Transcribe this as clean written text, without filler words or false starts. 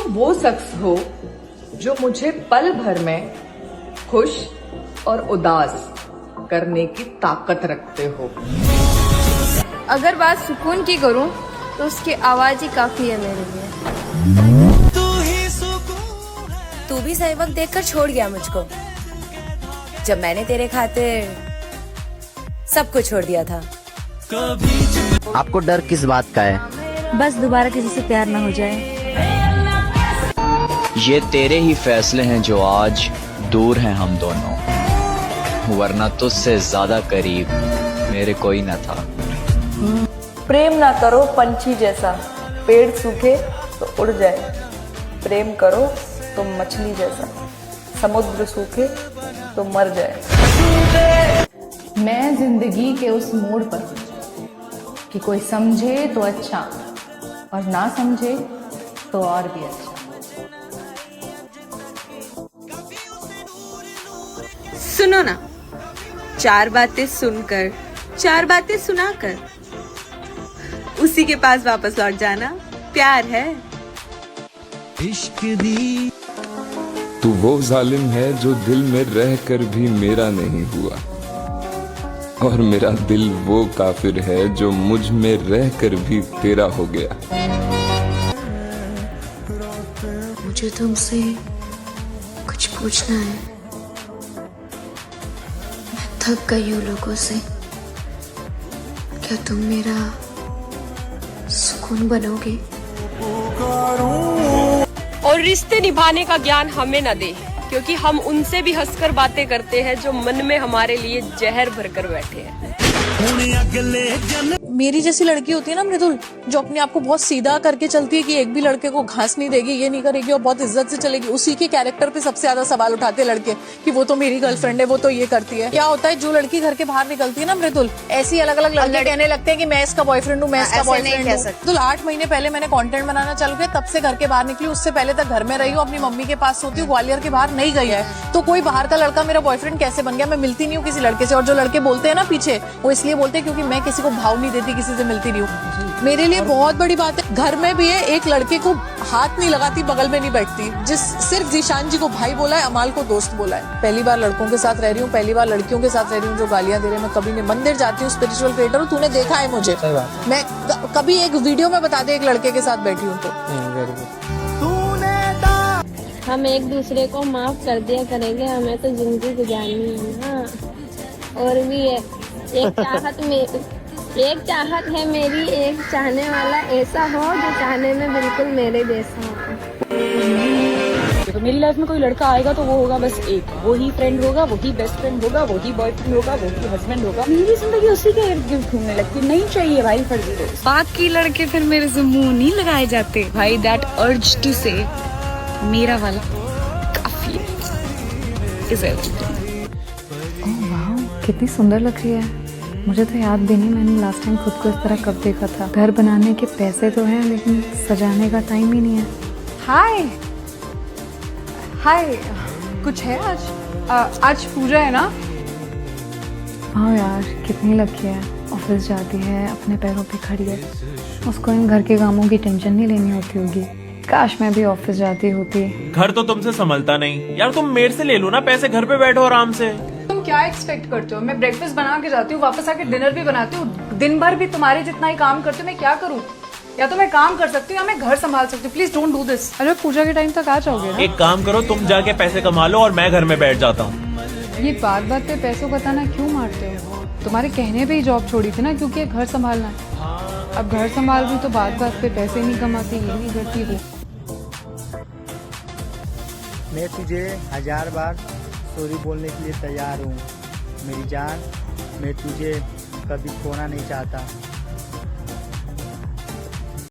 तुम वो शख्स हो जो मुझे पल भर में खुश और उदास करने की ताकत रखते हो। अगर बात सुकून की करूं तो उसकी आवाज ही काफी है मेरे लिए। तू भी सही वक्त देखकर छोड़ गया मुझको, जब मैंने तेरे खातिर सब कुछ छोड़ दिया था। आपको डर किस बात का है? बस दोबारा किसी से प्यार ना हो जाए। ये तेरे ही फैसले हैं जो आज दूर हैं हम दोनों, वरना तुझसे ज्यादा करीब मेरे कोई न था। प्रेम ना करो पंछी जैसा, पेड़ सूखे तो उड़ जाए। प्रेम करो तो मछली जैसा, समुद्र सूखे तो मर जाए। मैं जिंदगी के उस मोड़ पर हूं कि कोई समझे तो अच्छा और ना समझे तो और भी अच्छा। सुनो ना, चार बातें सुनकर, चार बातें सुनाकर उसी के पास वापस लौट जाना प्यार है। इश्क दी तू वो जालिम है जो दिल में रह कर भी मेरा नहीं हुआ, और मेरा दिल वो काफिर है जो मुझ में रह कर भी तेरा हो गया। मुझे तुमसे कुछ पूछना है। मैं थक गई हूँ लोगों से। क्या तुम मेरा सुकून बनोगे? और रिश्ते निभाने का ज्ञान हमें न दे, क्योंकि हम उनसे भी हंसकर बातें करते हैं जो मन में हमारे लिए जहर भरकर बैठे हैं। मेरी जैसी लड़की होती है ना मृदुल, जो अपने आप को बहुत सीधा करके चलती है कि एक भी लड़के को घास नहीं देगी, ये नहीं करेगी और बहुत इज्जत से चलेगी, उसी के कैरेक्टर पे सबसे ज्यादा सवाल उठाते हैं लड़के कि वो तो मेरी गर्लफ्रेंड है, वो तो ये करती है। क्या होता है, जो लड़की घर के बाहर निकलती है ना मृदुल, ऐसी अलग अलग लड़के कहने लगते हैं कि मैं इसका बॉयफ्रेंड हूँ, मैं इसका बॉयफ्रेंड हूँ। मृदुल 8 महीने पहले मैंने कंटेंट बनाना चालू किया, तब से घर के बाहर निकली। उससे पहले तक घर में रही हूँ, अपनी मम्मी के पास सोती हूँ, ग्वालियर के बाहर नहीं गई है। तो कोई बाहर का लड़का मेरा बॉयफ्रेंड कैसे बन गया? मैं मिलती नहीं हूँ किसी लड़के से। और जो लड़के बोलते हैं ना पीछे, वो इसलिए बोलते हैं क्योंकि मैं किसी को भाव नहीं देती, किसी से मिलती नहीं हूँ। मेरे लिए बहुत बड़ी बात है। घर में भी है, एक लड़के को हाथ नहीं लगाती, बगल में नहीं बैठती। सिर्फ जीशान जी को भाई बोला है, अमाल को दोस्त बोला है। पहली बार लड़कों के साथ रह रही हूँ, पहली बार लड़कियों के साथ रह रही हूँ जो गालियां दे रहे हैं। मैं कभी नहीं मंदिर जाती हूँ, स्पिरिचुअल क्रिएटर हूँ, तूने देखा है मुझे। मैं कभी एक वीडियो में बता दे एक लड़के के साथ बैठी हूँ तो। हम एक दूसरे को माफ कर दिया करेंगे, हमें तो जिंदगी गुजारनी है ना। और भी एक चाहत है मेरी, एक चाहने वाला ऐसा हो जो चाहने में बिल्कुल मेरे जैसा हो। तो मेरी लाइफ में कोई लड़का आएगा तो वो होगा बस एक, वो ही फ्रेंड होगा, वो ही बेस्ट फ्रेंड होगा, वो ही बॉयफ्रेंड होगा, वो ही हस्बैंड होगा। मेरी जिंदगी उसी के इर्द गिर्द घूमने लगती। नहीं चाहिए भाई फर्जी दोस्त। बाकी लड़के फिर मेरे से मुंह नहीं लगाए जाते भाई। दैट अर्ज टू से मेरा वाला काफी है। ओह वाह, कितनी सुंदर लग रही है। मुझे तो याद भी नहीं मैंने लास्ट टाइम खुद को इस तरह कब देखा था। घर बनाने के पैसे तो हैं लेकिन सजाने का टाइम ही नहीं है। हाय हाय, कुछ है आज पूजा है ना? हाँ यार, कितनी लकी है, ऑफिस जाती है, अपने पैरों पे खड़ी है, उसको इन घर के कामों की टेंशन नहीं लेनी होती होगी। काश मैं भी ऑफिस जाती होती। घर तो तुमसे संभलता नहीं यार, तुम मेरे से ले लो ना पैसे, घर पे बैठो आराम से। तुम क्या एक्सपेक्ट करते हो? मैं ब्रेकफास्ट बना के जाती हूँ, वापस आके डिनर भी बनाती हूँ, दिन भर भी तुम्हारे जितना ही काम करती हूँ। मैं क्या करूँ? या तो मैं काम कर सकती हूँ या मैं घर संभाल सकती हूँ। Please don't do this. अरे पूजा के टाइम तक आ जाओगे ना? एक काम करो, तुम जाके पैसे कमा लो और मैं घर में बैठ जाता हूँ। ये बात बात पे पैसों का ताना क्यों मारते हो? तुम्हारे कहने पे ही जॉब छोड़ी थी ना, क्योंकि घर संभालना है। अब घर संभाल रही तो बात बात पे पैसे नहीं कमाती, ये नहीं करती वो। मैं तुझे 1000 बार सॉरी बोलने के लिए तैयार हूँ मेरी जान। मैं तुझे कभी खोना नहीं चाहता।